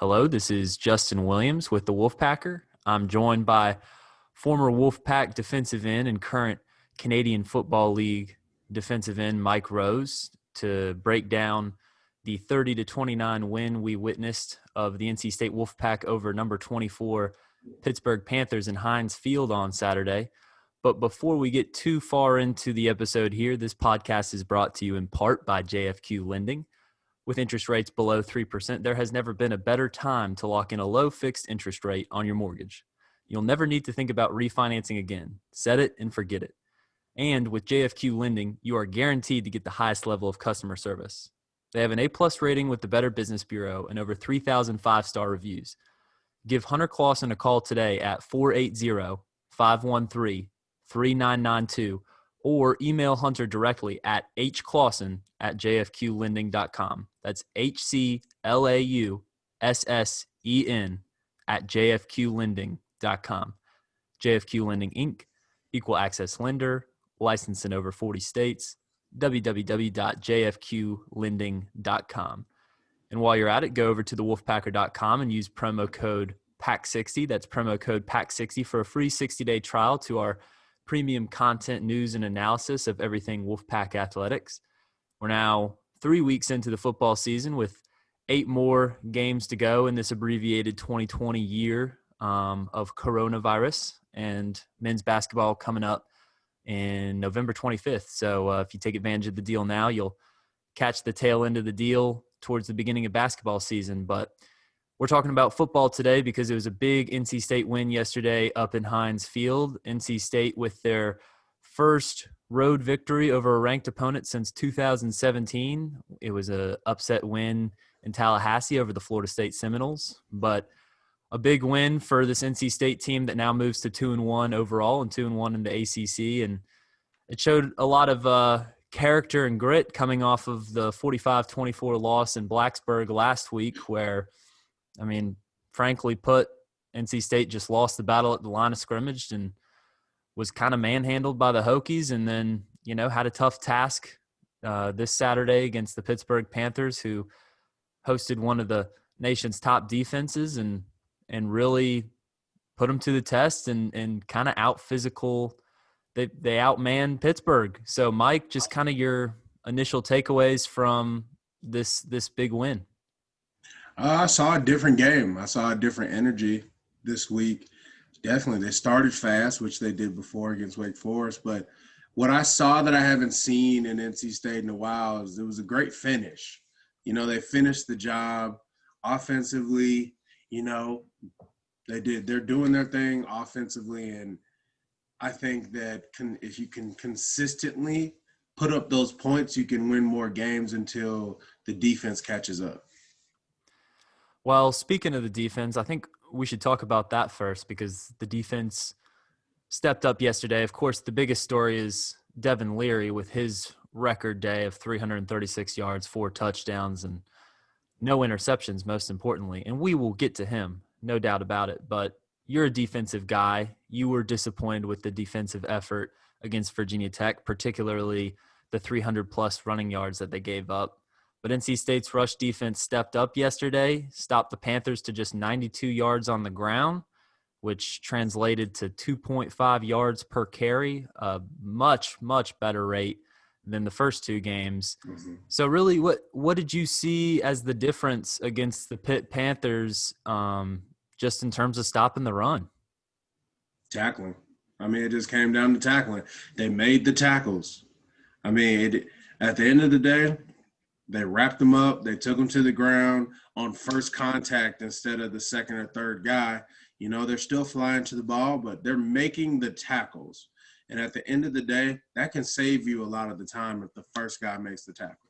Hello, this is Justin Williams with the Wolfpacker. I'm joined by former Wolfpack defensive end and current Canadian Football League defensive end Mike Rose to break down the 30-29 win we witnessed of the NC State Wolfpack over number 24 Pittsburgh Panthers in Heinz Field on Saturday. But before we get too far into the episode here, this podcast is brought to you in part by JFQ Lending. With interest rates below 3%, there has never been a better time to lock in a low fixed interest rate on your mortgage. You'll never need to think about refinancing again. Set it and forget it. And with JFQ Lending, you are guaranteed to get the highest level of customer service. They have an A-plus rating with the Better Business Bureau and over 3,000 five-star reviews. Give Hunter Clausen a call today at 480-513-3992 or email Hunter directly at hclausen@jfqlending.com. That's HCLAUSSEN at jfqlending.com. JFQ Lending, Inc., Equal Access Lender, licensed in over 40 states, www.jfqlending.com. And while you're at it, go over to thewolfpacker.com and use promo code PACK60. That's promo code PACK60 for a free 60-day trial to our premium content, news, and analysis of everything Wolfpack athletics. We're now 3 weeks into the football season with 8 more games to go in this abbreviated 2020 year of coronavirus, and men's basketball coming up in November 25th. So if you take advantage of the deal now, you'll catch the tail end of the deal towards the beginning of basketball season. But we're talking about football today because it was a big NC State win yesterday up in Heinz Field. NC State with their first road victory over a ranked opponent since 2017. It was an upset win in Tallahassee over the Florida State Seminoles, but a big win for this NC State team that now moves to 2-1 overall and 2-1 in the ACC. And it showed a lot of character and grit coming off of the 45-24 loss in Blacksburg last week where, I mean, frankly put, NC State just lost the battle at the line of scrimmage and was kind of manhandled by the Hokies, and then, had a tough task this Saturday against the Pittsburgh Panthers, who hosted one of the nation's top defenses and really put them to the test and kind of out-physical. They outmanned Pittsburgh. So, Mike, just kind of your initial takeaways from this big win. I saw a different game. I saw a different energy this week. Definitely. They started fast, which they did before against Wake Forest. But what I saw that I haven't seen in NC State in a while is it was a great finish. They finished the job offensively. They're doing their thing offensively. And I think that if you can consistently put up those points, you can win more games until the defense catches up. Well, speaking of the defense, I think we should talk about that first because the defense stepped up yesterday. Of course, the biggest story is Devin Leary with his record day of 336 yards, 4 touchdowns, and no interceptions, most importantly. And we will get to him, no doubt about it. But you're a defensive guy. You were disappointed with the defensive effort against Virginia Tech, particularly the 300-plus running yards that they gave up. But NC State's rush defense stepped up yesterday, stopped the Panthers to just 92 yards on the ground, which translated to 2.5 yards per carry, a much, much better rate than the first 2 games. Mm-hmm. So really, what did you see as the difference against the Pitt Panthers just in terms of stopping the run? Tackling. It just came down to tackling. They made the tackles. At the end of the day, they wrapped them up. They took them to the ground on first contact instead of the second or third guy. They're still flying to the ball, but they're making the tackles. And at the end of the day, that can save you a lot of the time if the first guy makes the tackle.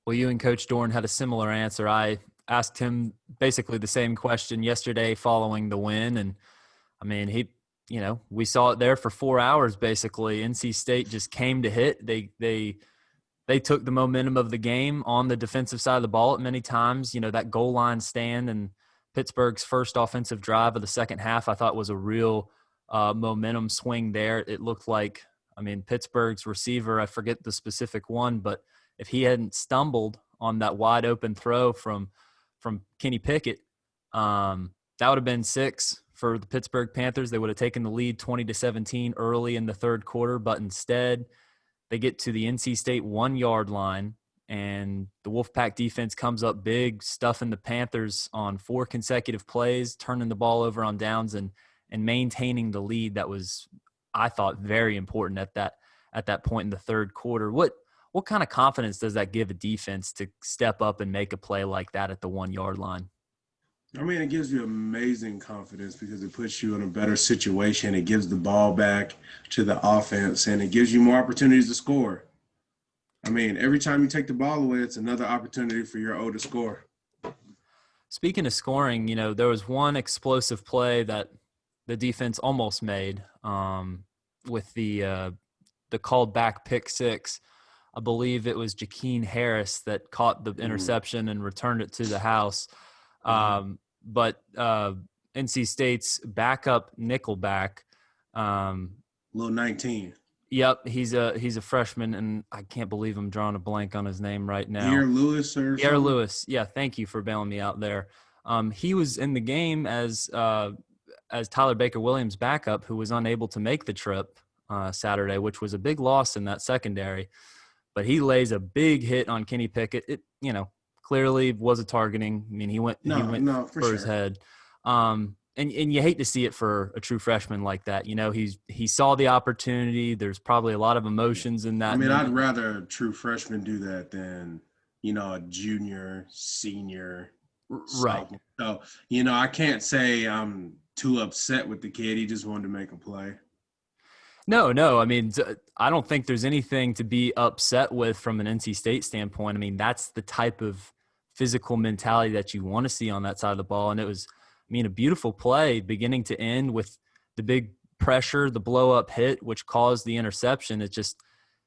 Well, you and Coach Dorn had a similar answer. I asked him basically the same question yesterday following the win. And, we saw it there for 4 hours basically. NC State just came to hit. They took the momentum of the game on the defensive side of the ball at many times. That goal line stand and Pittsburgh's first offensive drive of the second half, I thought was a real momentum swing there. It looked like, Pittsburgh's receiver, I forget the specific one, but if he hadn't stumbled on that wide open throw from from Kenny Pickett, that would have been 6 for the Pittsburgh Panthers. They would have taken the lead 20-17 early in the third quarter, but instead they get to the NC State 1-yard line, and the Wolfpack defense comes up big, stuffing the Panthers on 4 consecutive plays, turning the ball over on downs and maintaining the lead that was, I thought, very important at that point in the third quarter. What kind of confidence does that give a defense to step up and make a play like that at the 1-yard line? I mean, it gives you amazing confidence because it puts you in a better situation. It gives the ball back to the offense, and it gives you more opportunities to score. I mean, every time you take the ball away, it's another opportunity for your O to score. Speaking of scoring, there was one explosive play that the defense almost made with the called back pick 6. I believe it was Jakeem Harris that caught the interception and returned it to the house. But NC State's backup nickelback, Little 19. Yep, he's a freshman, and I can't believe I'm drawing a blank on his name right now. Pierre Lewis. Yeah, thank you for bailing me out there. He was in the game as Tyler Baker-Williams' backup, who was unable to make the trip Saturday, which was a big loss in that secondary. But he lays a big hit on Kenny Pickett. It, clearly was a targeting. I mean, he went for his head. And you hate to see it for a true freshman like that. He saw the opportunity. There's probably a lot of emotions in that. I mean, I'd rather a true freshman do that than, a junior, senior. Right. So, I can't say I'm too upset with the kid. He just wanted to make a play. No. I mean, I don't think there's anything to be upset with from an NC State standpoint. I mean, that's the type of physical mentality that you want to see on that side of the ball. And it was, a beautiful play beginning to end with the big pressure, the blow-up hit, which caused the interception. It's just,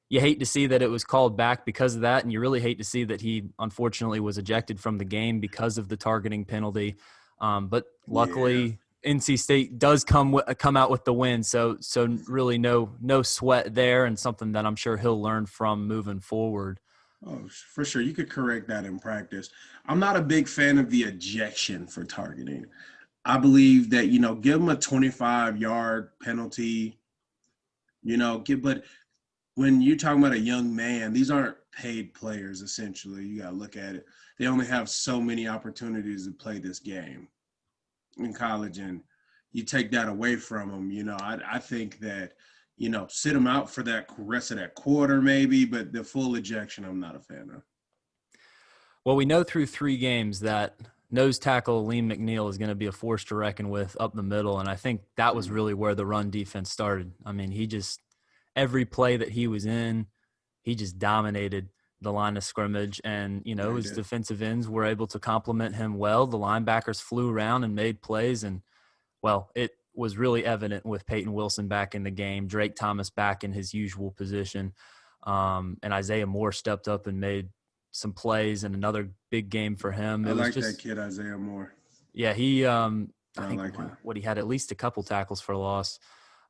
you hate to see that it was called back because of that, and you really hate to see that he unfortunately was ejected from the game because of the targeting penalty. But luckily, NC State does come out with the win, so really no sweat there, and something that I'm sure he'll learn from moving forward. Oh, for sure. You could correct that in practice. I'm not a big fan of the ejection for targeting. I believe that, give him a 25-yard penalty, but when you're talking about a young man, these aren't paid players, essentially. You got to look at it. They only have so many opportunities to play this game in college, and you take that away from them. I think that, sit them out for that rest of that quarter maybe, but the full ejection I'm not a fan of. Well, we know through 3 games that nose tackle Liam McNeil is going to be a force to reckon with up the middle, and I think that was really where the run defense started. I mean, every play that he was in, he just dominated the line of scrimmage, and, his defensive ends were able to complement him well. The linebackers flew around and made plays, and, well, it was really evident with Peyton Wilson back in the game, Drake Thomas back in his usual position, and Isaiah Moore stepped up and made some plays, and another big game for him. I like that kid, Isaiah Moore. Yeah, he I think like him. He had at least a couple tackles for loss.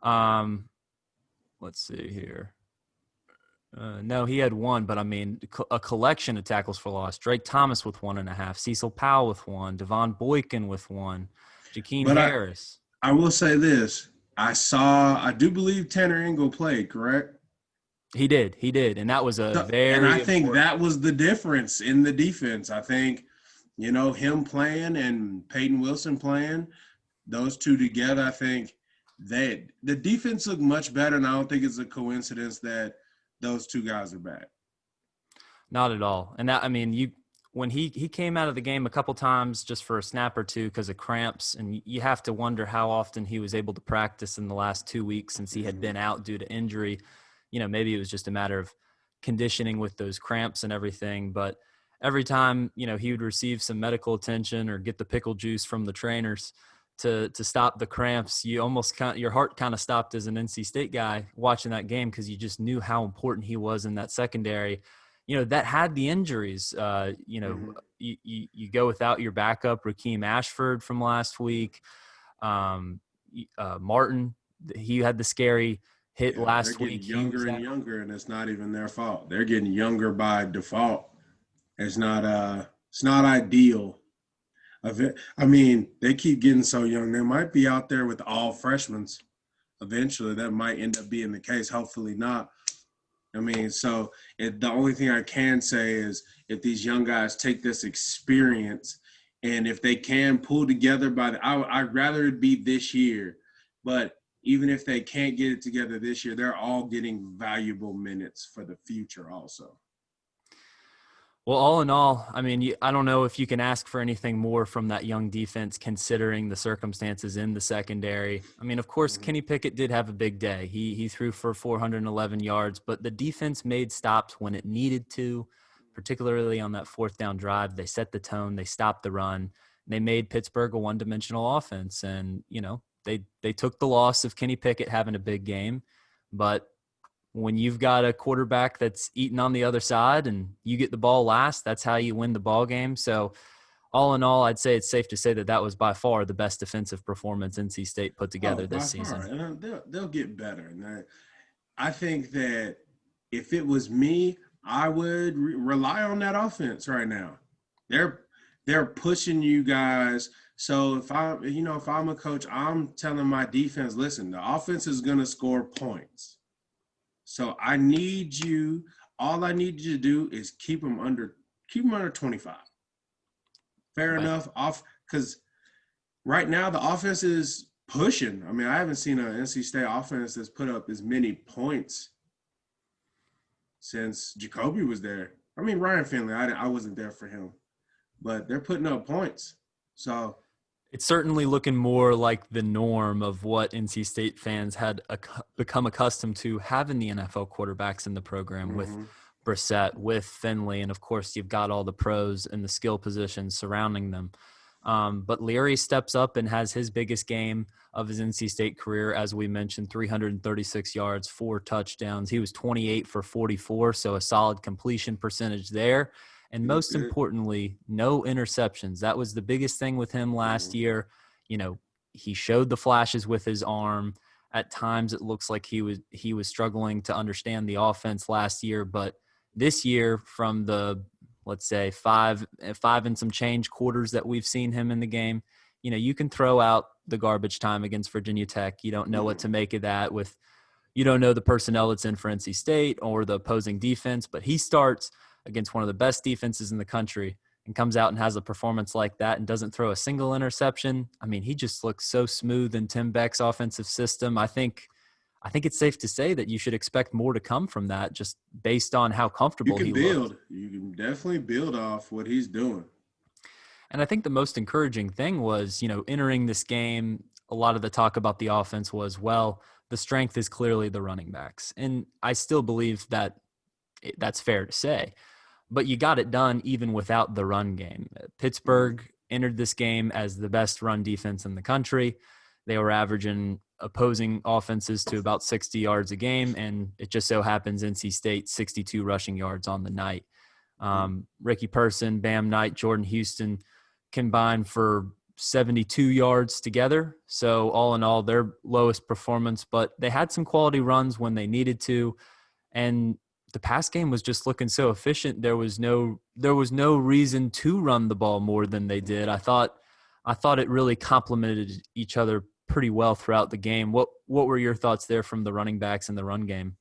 Let's see here. No, he had 1, but a collection of tackles for loss. Drake Thomas with 1.5, Cecil Powell with 1, Devon Boykin with 1, Jakeem Harris. I will say this. I do believe Tanner Engel played, correct? He did, and that was And I think that was the difference in the defense. I think, him playing and Peyton Wilson playing, those two together, I think the defense looked much better, and I don't think it's a coincidence that those two guys are back. Not at all. And that, when he came out of the game a couple times just for a snap or two because of cramps, and you have to wonder how often he was able to practice in the last 2 weeks since he had been out due to injury. Maybe it was just a matter of conditioning with those cramps and everything. But every time, he would receive some medical attention or get the pickle juice from the trainers to stop the cramps, you almost your heart kind of stopped as an NC State guy watching that game because you just knew how important he was in that secondary, that had the injuries. You go without your backup, Rakeem Ashford from last week. Martin, he had the scary hit last week. Younger and younger, and it's not even their fault. They're getting younger by default. It's not ideal I mean, they keep getting so young. They might be out there with all freshmen. Eventually, that might end up being the case. Hopefully not. I mean, so the only thing I can say is if these young guys take this experience and if they can pull together I'd rather it be this year. But even if they can't get it together this year, they're all getting valuable minutes for the future also. Well, all in all, I mean, I don't know if you can ask for anything more from that young defense considering the circumstances in the secondary. I mean, of course, Kenny Pickett did have a big day. He threw for 411 yards, but the defense made stops when it needed to, particularly on that fourth down drive. They set the tone. They stopped the run. They made Pittsburgh a one-dimensional offense, and, you know, they took the loss of Kenny Pickett having a big game, but when you've got a quarterback that's eating on the other side and you get the ball last, that's how you win the ball game. So all in all, I'd say it's safe to say that was by far the best defensive performance NC State put together this season. Far. And they'll get better. And I think that if it was me, I would rely on that offense right now. They're pushing you guys. So if I'm a coach, I'm telling my defense, listen, the offense is going to score points. So all I need you to do is keep them under 25. Fair enough. Because right now the offense is pushing. I mean, I haven't seen an NC State offense that's put up as many points since Jacoby was there. I mean, Ryan Finley, I wasn't there for him, but they're putting up points. So it's certainly looking more like the norm of what NC State fans had become accustomed to having the NFL quarterbacks in the program with Brissett, with Finley, and of course you've got all the pros and the skill positions surrounding them. But Leary steps up and has his biggest game of his NC State career, as we mentioned, 336 yards, 4 touchdowns. He was 28 for 44, so a solid completion percentage there. And most importantly, no interceptions. That was the biggest thing with him last year. You know, he showed the flashes with his arm. At times it looks like he was struggling to understand the offense last year, but this year from the, let's say, five and some change quarters that we've seen him in the game, you know, you can throw out the garbage time against Virginia Tech. You don't know what to make of that you don't know the personnel that's in for NC State or the opposing defense, but he starts against one of the best defenses in the country and comes out and has a performance like that and doesn't throw a single interception. I mean, he just looks so smooth in Tim Beck's offensive system. I think it's safe to say that you should expect more to come from that just based on how comfortable he looked. You can definitely build off what he's doing. And I think the most encouraging thing was, you know, entering this game, a lot of the talk about the offense was, well, the strength is clearly the running backs. And I still believe that that's fair to say. But you got it done even without the run game. Pittsburgh entered this game as the best run defense in the country. They were averaging opposing offenses to about 60 yards a game, and it just so happens NC State 62 rushing yards on the night. Ricky Person, Bam Knight, Jordan Houston combined for 72 yards together. So all in all, their lowest performance, but they had some quality runs when they needed to. And the pass game was just looking so efficient. There was no reason to run the ball more than they did. I thought it really complemented each other pretty well throughout the game. What were your thoughts there from the running backs in the run game?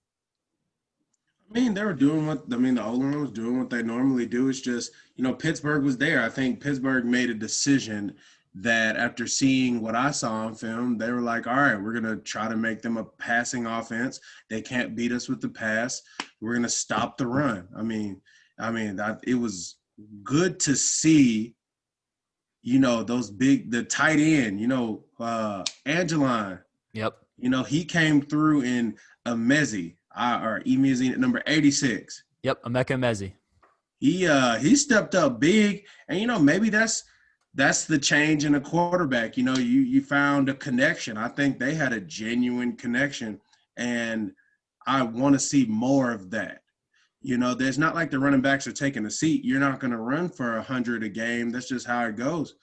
I mean, they were doing the O-line was doing what they normally do. It's just, you know, Pittsburgh was there. I think Pittsburgh made a decision that after seeing what I saw on film, they were like, all right, we're going to try to make them a passing offense. They can't beat us with the pass. We're going to stop the run. I mean, it was good to see, you know, the tight end, you know, Angeline. Yep. You know, he came through in Emezi number 86. Yep, Emeka Emezi. He stepped up big, and, you know, maybe that's the change in a quarterback. You know, you found a connection. I think they had a genuine connection, and I want to see more of that. You know, there's not like the running backs are taking a seat. You're not going to run for 100 a game. That's just how it goes.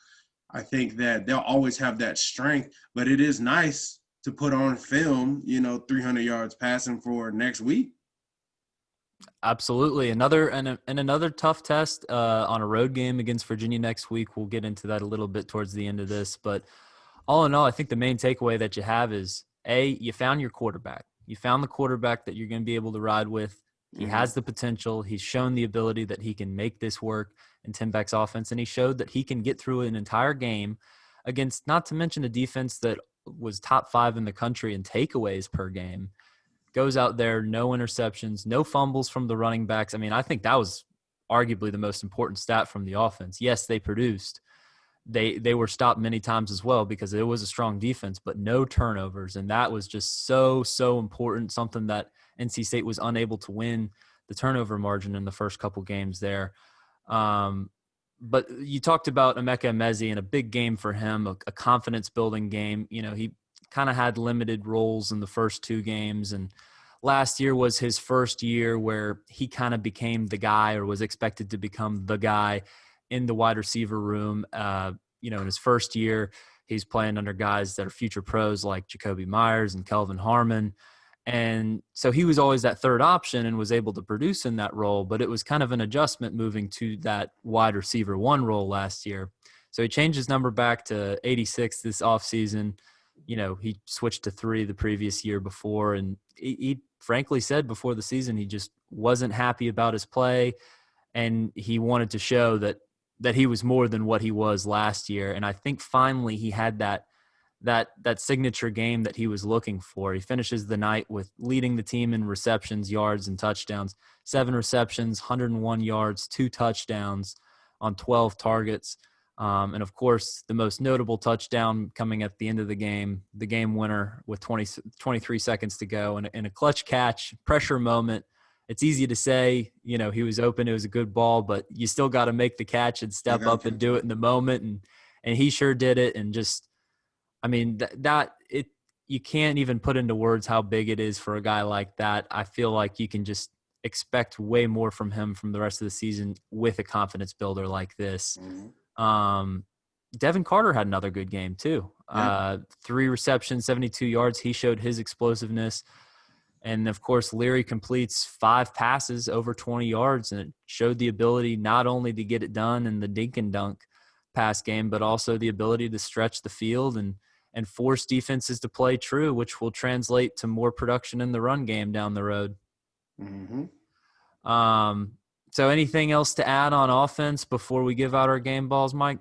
I think that they'll always have that strength, but it is nice to put on film, you know, 300 yards passing for next week. Absolutely. Another tough test on a road game against Virginia next week. We'll get into that a little bit towards the end of this. But all in all, I think the main takeaway that you have is, A, you found your quarterback. You found the quarterback that you're going to be able to ride with. He has the potential. He's shown the ability that he can make this work in Tim Beck's offense, and he showed that he can get through an entire game against, not to mention a defense that was top 5 in the country in takeaways per game. Goes out there, no interceptions, no fumbles from the running backs. I mean, I think that was arguably the most important stat from the offense. Yes, they produced. They were stopped many times as well because it was a strong defense, but no turnovers. And that was just so important, something that NC State was unable to win the turnover margin in the first couple games there. But you talked about Emeka Emezi and a big game for him, a confidence-building game. You know, he kind of had limited roles in the first 2 games, and last year was his first year where he kind of became the guy, or was expected to become the guy in the wide receiver room. In his first year, he's playing under guys that are future pros like Jacoby Myers and Kelvin Harmon. And so he was always that third option and was able to produce in that role, but it was kind of an adjustment moving to that wide receiver 1 role last year. So he changed his number back to 86 this offseason. You know, he switched to 3 the previous year before, and he frankly said before the season he just wasn't happy about his play, and he wanted to show that he was more than what he was last year. And I think finally he had that signature game that he was looking for. He finishes the night with leading the team in receptions, yards, and touchdowns. 7 receptions, 101 yards, 2 touchdowns on 12 targets. And, of course, the most notable touchdown coming at the end of the game winner with 23 seconds to go, and a clutch catch, pressure moment. It's easy to say, you know, he was open, it was a good ball, but you still got to make the catch and step up and do it in the moment. And he sure did it. And just, I mean, you can't even put into words how big it is for a guy like that. I feel like you can just expect way more from him from the rest of the season with a confidence builder like this. Devin Carter had another good game too. 3 receptions, 72 yards. He showed his explosiveness. And, of course, Leary completes 5 passes over 20 yards, and it showed the ability not only to get it done in the dink and dunk pass game, but also the ability to stretch the field and force defenses to play true, which will translate to more production in the run game down the road. So anything else to add on offense before we give out our game balls, Mike?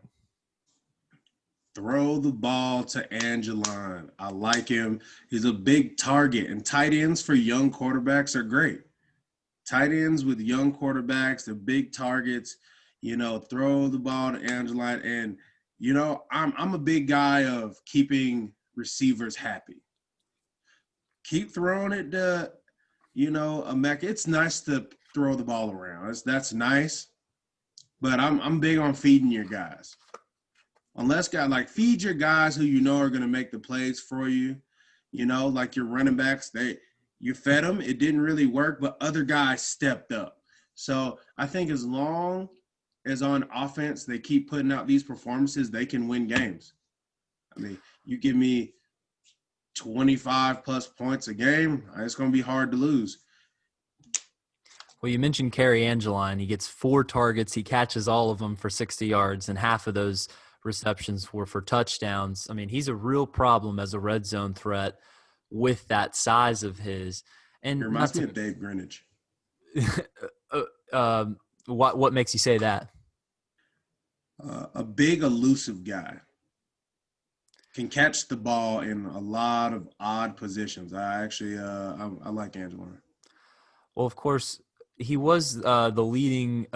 Throw the ball to Angeline. I like him. He's a big target, and tight ends for young quarterbacks are great. Tight ends with young quarterbacks, they're big targets. You know, throw the ball to Angeline. And, you know, I'm a big guy of keeping receivers happy. Keep throwing it to, you know, Emeka. It's nice to throw the ball around. That's nice. But I'm big on feeding your guys. Feed your guys who you know are going to make the plays for you. You know, like your running backs, you fed them. It didn't really work, but other guys stepped up. So I think as long as on offense they keep putting out these performances, they can win games. I mean, you give me 25-plus points a game, it's going to be hard to lose. Well, you mentioned Kerry Angeline. He gets 4 targets. He catches all of them for 60 yards, and half of those receptions were for touchdowns. I mean, he's a real problem as a red zone threat with that size of his. And it reminds me of Dave Greenidge. What makes you say that? A big, elusive guy. Can catch the ball in a lot of odd positions. I like Angeline. Well, of course, he was the leading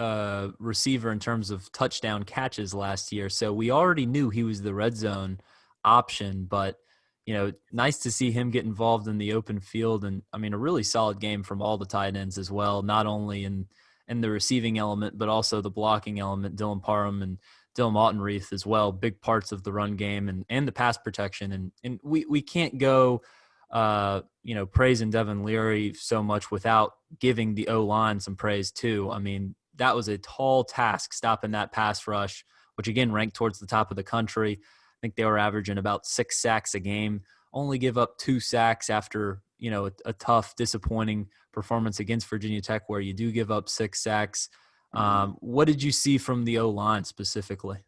receiver in terms of touchdown catches last year. So we already knew he was the red zone option, but, you know, nice to see him get involved in the open field. And, I mean, a really solid game from all the tight ends as well, not only in the receiving element, but also the blocking element. Dylan Parham and Dylan Autenreith as well, big parts of the run game and the pass protection. And we can't go praising Devin Leary so much without giving the O-line some praise too. I mean, that was a tall task stopping that pass rush, which again ranked towards the top of the country. I think they were averaging about 6 sacks a game, only give up 2 sacks after, a tough, disappointing performance against Virginia Tech where you do give up 6 sacks. What did you see from the O-line specifically?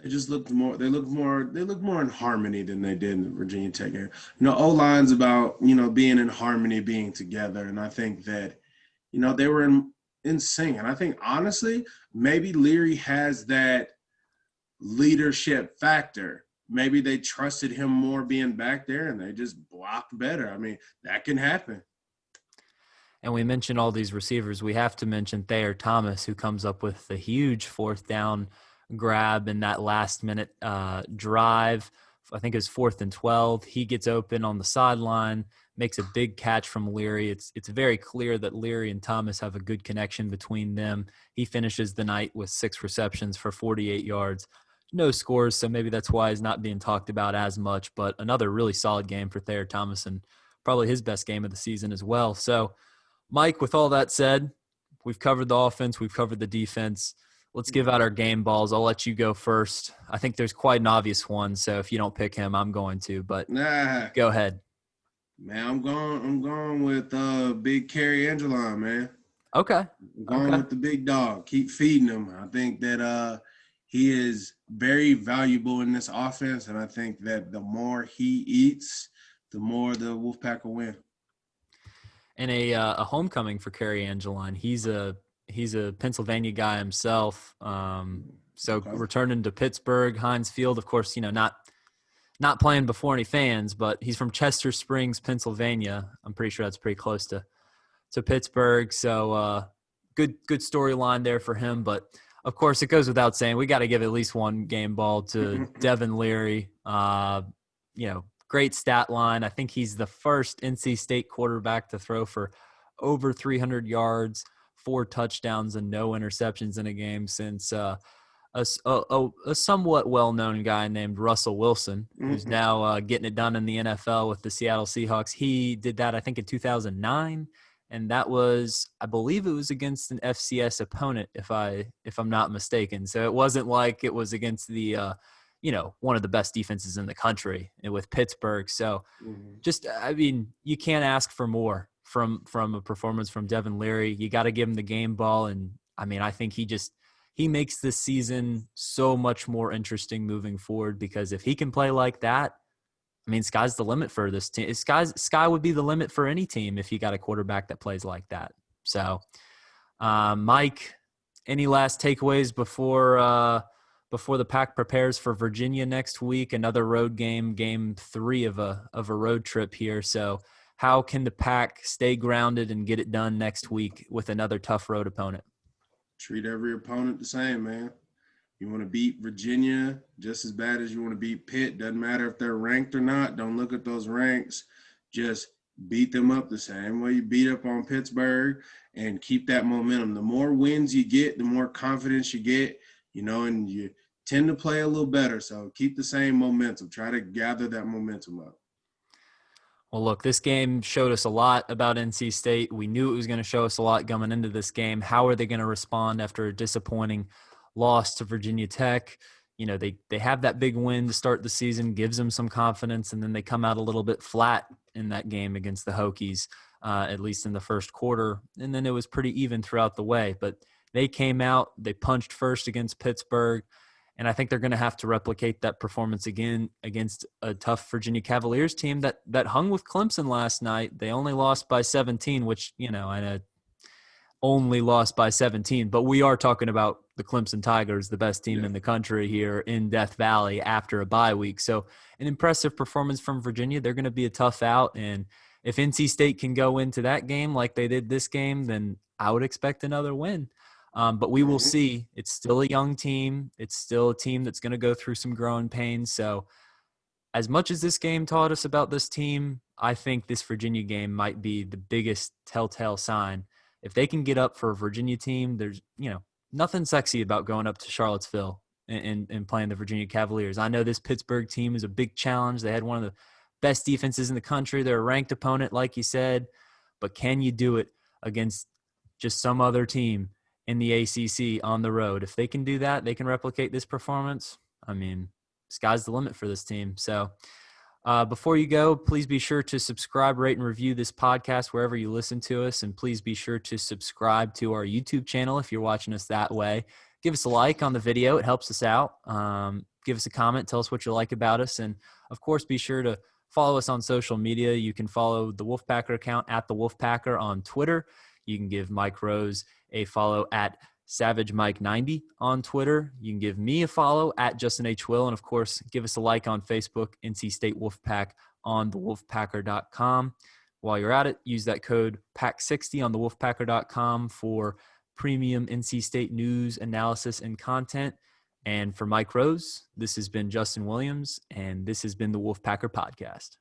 They just looked more. They look more in harmony than they did in the Virginia Tech area. O-line's about being in harmony, being together, and I think that they were in sync. And I think honestly, maybe Leary has that leadership factor. Maybe they trusted him more being back there, and they just blocked better. I mean, that can happen. And we mentioned all these receivers. We have to mention Thayer Thomas, who comes up with the huge 4th down grab in that last-minute drive. I think it was 4th and 12. He gets open on the sideline, makes a big catch from Leary. It's very clear that Leary and Thomas have a good connection between them. He finishes the night with 6 receptions for 48 yards. No scores, so maybe that's why he's not being talked about as much, but another really solid game for Thayer Thomas and probably his best game of the season as well. So, Mike, with all that said, we've covered the offense, we've covered the defense. Let's give out our game balls. I'll let you go first. I think there's quite an obvious one, so if you don't pick him, I'm going to, but go ahead. Man, I'm going with big Kerry Angelon, man. Okay. I'm going with the big dog. Keep feeding him. I think that he is very valuable in this offense, and I think that the more he eats, the more the Wolfpacker win. And a homecoming for Kerry Angelon. He's a Pennsylvania guy himself. Returning to Pittsburgh, Heinz Field, of course, not playing before any fans, but he's from Chester Springs, Pennsylvania. I'm pretty sure that's pretty close to Pittsburgh. So good storyline there for him. But of course, it goes without saying, we got to give at least one game ball to Devin Leary. Great stat line. I think he's the first NC State quarterback to throw for over 300 yards, 4 touchdowns, and no interceptions in a game since a somewhat well-known guy named Russell Wilson, who's now getting it done in the NFL with the Seattle Seahawks. He did that, I think, in 2009, and that was, I believe it was against an FCS opponent, if I'm not mistaken. So it wasn't like it was against the one of the best defenses in the country with Pittsburgh. So you can't ask for more from a performance from Devin Leary. You got to give him the game ball. And I think he makes this season so much more interesting moving forward, because if he can play like that, sky's the limit for this team. Sky would be the limit for any team if you got a quarterback that plays like that. So, Mike, any last takeaways before the Pack prepares for Virginia next week? Another road game 3 of a road trip here. So how can the Pack stay grounded and get it done next week with another tough road opponent? Treat every opponent the same, man. You want to beat Virginia just as bad as you want to beat Pitt. Doesn't matter if they're ranked or not. Don't look at those ranks. Just beat them up the same way you beat up on Pittsburgh, and keep that momentum. The more wins you get, the more confidence you get, and you tend to play a little better. So keep the same momentum. Try to gather that momentum up. Well, look, this game showed us a lot about NC State. We knew it was going to show us a lot coming into this game. How are they going to respond after a disappointing loss to Virginia Tech? They have that big win to start the season, gives them some confidence, and then they come out a little bit flat in that game against the Hokies, at least in the first quarter. And then it was pretty even throughout the way. But they came out, they punched first against Pittsburgh, and I think they're going to have to replicate that performance again against a tough Virginia Cavaliers team that hung with Clemson last night. They only lost by 17, which, I know only lost by 17, but we are talking about the Clemson Tigers, the best team in the country here in Death Valley after a bye week. So an impressive performance from Virginia. They're going to be a tough out. And if NC State can go into that game like they did this game, then I would expect another win. But we will see. It's still a young team. It's still a team that's going to go through some growing pains. So as much as this game taught us about this team, I think this Virginia game might be the biggest telltale sign. If they can get up for a Virginia team, there's, nothing sexy about going up to Charlottesville and playing the Virginia Cavaliers. I know this Pittsburgh team is a big challenge. They had one of the best defenses in the country. They're a ranked opponent, like you said. But can you do it against just some other team in the ACC on the road? If they can do that, they can replicate this performance. Sky's the limit for this team. So Before you go, please be sure to subscribe, rate, and review this podcast wherever you listen to us. And please be sure to subscribe to our YouTube channel if you're watching us that way. Give us a like on the video. It helps us out. Give us a comment. Tell us what you like about us. And, of course, be sure to follow us on social media. You can follow the Wolfpacker account at the Wolfpacker on Twitter. You can give Mike Rose a follow at SavageMike90 on Twitter. You can give me a follow at Justin H. Will. And, of course, give us a like on Facebook, NC State Wolfpack on thewolfpacker.com. While you're at it, use that code PACK60 on thewolfpacker.com for premium NC State news, analysis, and content. And for Mike Rose, this has been Justin Williams, and this has been the Wolfpacker Podcast.